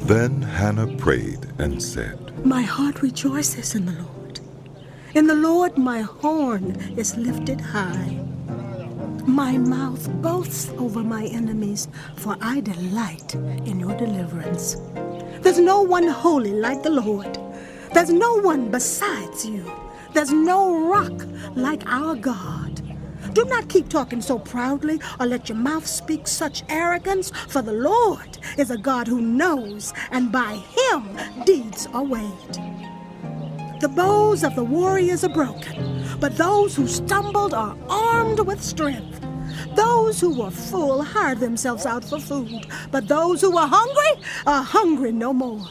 Then Hannah prayed and said, My heart rejoices in the Lord. In the Lord my horn is lifted high. My mouth boasts over my enemies, for I delight in your deliverance. There's no one holy like the Lord. There's no one besides you. There's no rock like our God. Do not keep talking so proudly or let your mouth speak such arrogance, for the Lord is a God who knows, and by him deeds are weighed. The bows of the warriors are broken, but those who stumbled are armed with strength. Those who were full hired themselves out for food, but those who were hungry are hungry no more.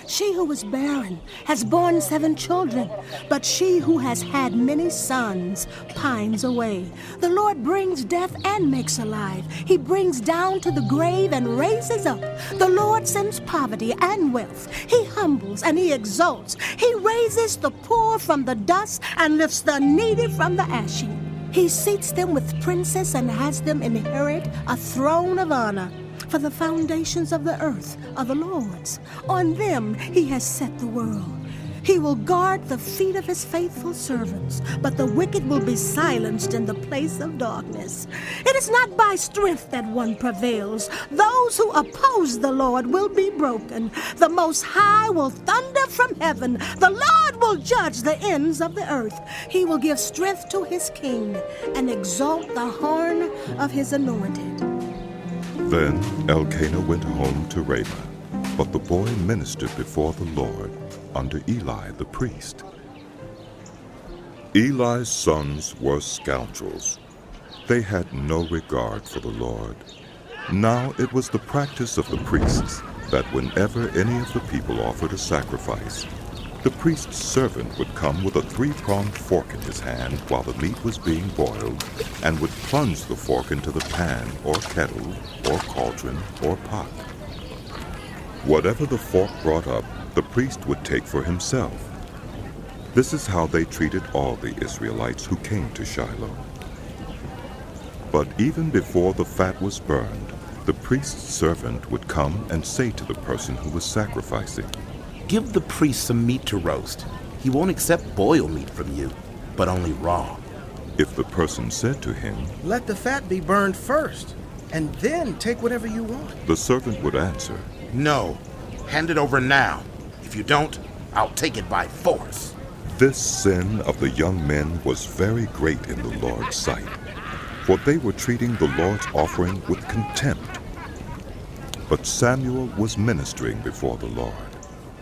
She who was barren has borne 7 children, but she who has had many sons pines away. The Lord brings death and makes alive. He brings down to the grave and raises up. The Lord sends poverty and wealth. He humbles and he exalts. He raises the poor from the dust and lifts the needy from the ash heap. He seats them with princes and has them inherit a throne of honor. For the foundations of the earth are the Lord's. On them he has set the world. He will guard the feet of his faithful servants, but the wicked will be silenced in the place of darkness. It is not by strength that one prevails. Those who oppose the Lord will be broken. The Most High will thunder from heaven. The Lord will judge the ends of the earth. He will give strength to his king and exalt the horn of his anointed. Then Elkanah went home to Ramah, but the boy ministered before the Lord under Eli the priest. Eli's sons were scoundrels. They had no regard for the Lord. Now it was the practice of the priests that whenever any of the people offered a sacrifice, the priest's servant would come with a 3-pronged fork in his hand while the meat was being boiled, and would plunge the fork into the pan or kettle or cauldron or pot. Whatever the fork brought up, the priest would take for himself. This is how they treated all the Israelites who came to Shiloh. But even before the fat was burned, the priest's servant would come and say to the person who was sacrificing, Give the priest some meat to roast. He won't accept boiled meat from you, but only raw. If the person said to him, Let the fat be burned first, and then take whatever you want, the servant would answer, No, hand it over now. If you don't, I'll take it by force. This sin of the young men was very great in the Lord's sight, for they were treating the Lord's offering with contempt. But Samuel was ministering before the Lord,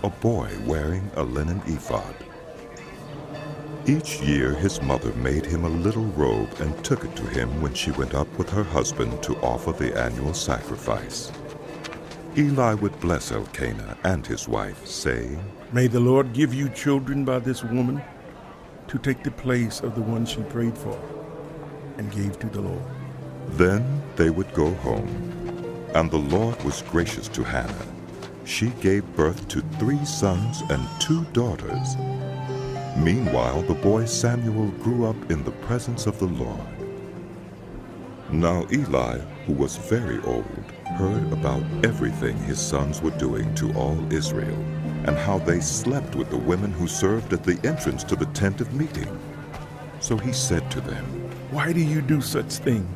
a boy wearing a linen ephod. Each year his mother made him a little robe and took it to him when she went up with her husband to offer the annual sacrifice. Eli would bless Elkanah and his wife, saying, May the Lord give you children by this woman to take the place of the one she prayed for and gave to the Lord. Then they would go home, and the Lord was gracious to Hannah. She gave birth to 3 sons and 2 daughters. Meanwhile, the boy Samuel grew up in the presence of the Lord. Now Eli, who was very old, heard about everything his sons were doing to all Israel, and how they slept with the women who served at the entrance to the tent of meeting. So he said to them, Why do you do such things?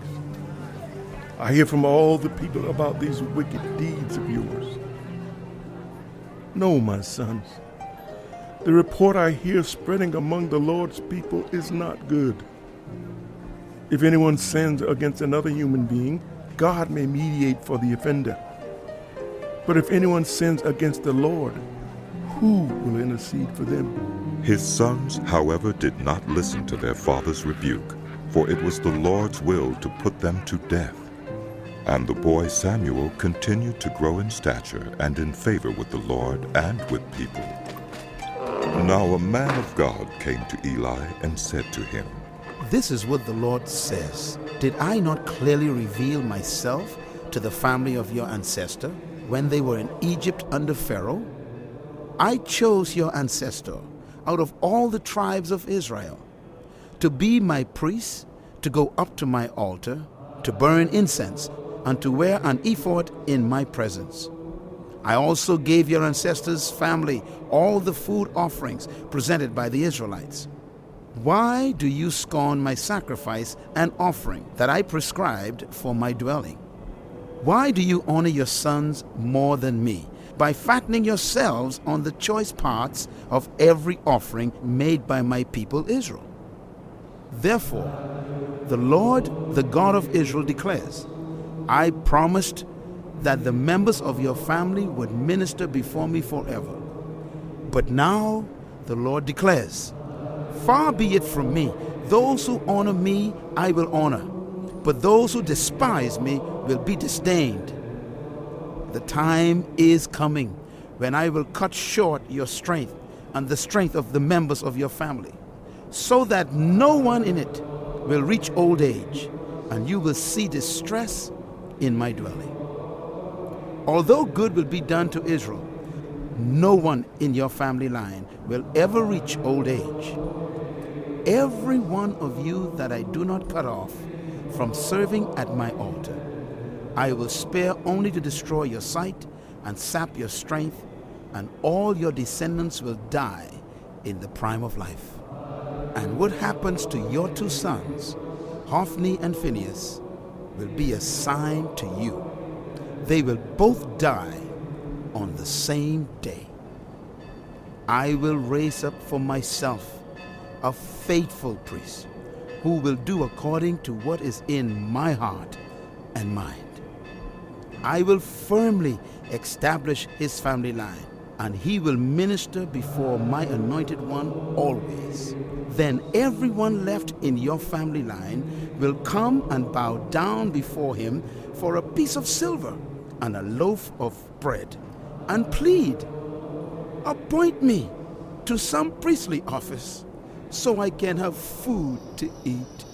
I hear from all the people about these wicked deeds of yours. No, my sons, the report I hear spreading among the Lord's people is not good. If anyone sins against another human being, God may mediate for the offender. But if anyone sins against the Lord, who will intercede for them? His sons, however, did not listen to their father's rebuke, for it was the Lord's will to put them to death. And the boy Samuel continued to grow in stature and in favor with the Lord and with people. Now a man of God came to Eli and said to him, This is what the Lord says. Did I not clearly reveal myself to the family of your ancestor when they were in Egypt under Pharaoh? I chose your ancestor out of all the tribes of Israel to be my priest, to go up to my altar, to burn incense, and to wear an ephod in my presence. I also gave your ancestors' family all the food offerings presented by the Israelites. Why do you scorn my sacrifice and offering that I prescribed for my dwelling? Why do you honor your sons more than me by fattening yourselves on the choice parts of every offering made by my people Israel? Therefore, the Lord, the God of Israel, declares, I promised that the members of your family would minister before me forever. But now the Lord declares, far be it from me, those who honor me I will honor, but those who despise me will be disdained. The time is coming when I will cut short your strength and the strength of the members of your family, so that no one in it will reach old age, and you will see distress in my dwelling. Although good will be done to Israel, no one in your family line will ever reach old age. Every one of you that I do not cut off from serving at my altar, I will spare only to destroy your sight and sap your strength, and all your descendants will die in the prime of life. And what happens to your two sons, Hophni and Phinehas, will be a sign to you. They will both die on the same day. I will raise up for myself a faithful priest who will do according to what is in my heart and mind. I will firmly establish his family line, and he will minister before my anointed one always. Then everyone left in your family line will come and bow down before him for a piece of silver and a loaf of bread, and plead, appoint me to some priestly office so I can have food to eat.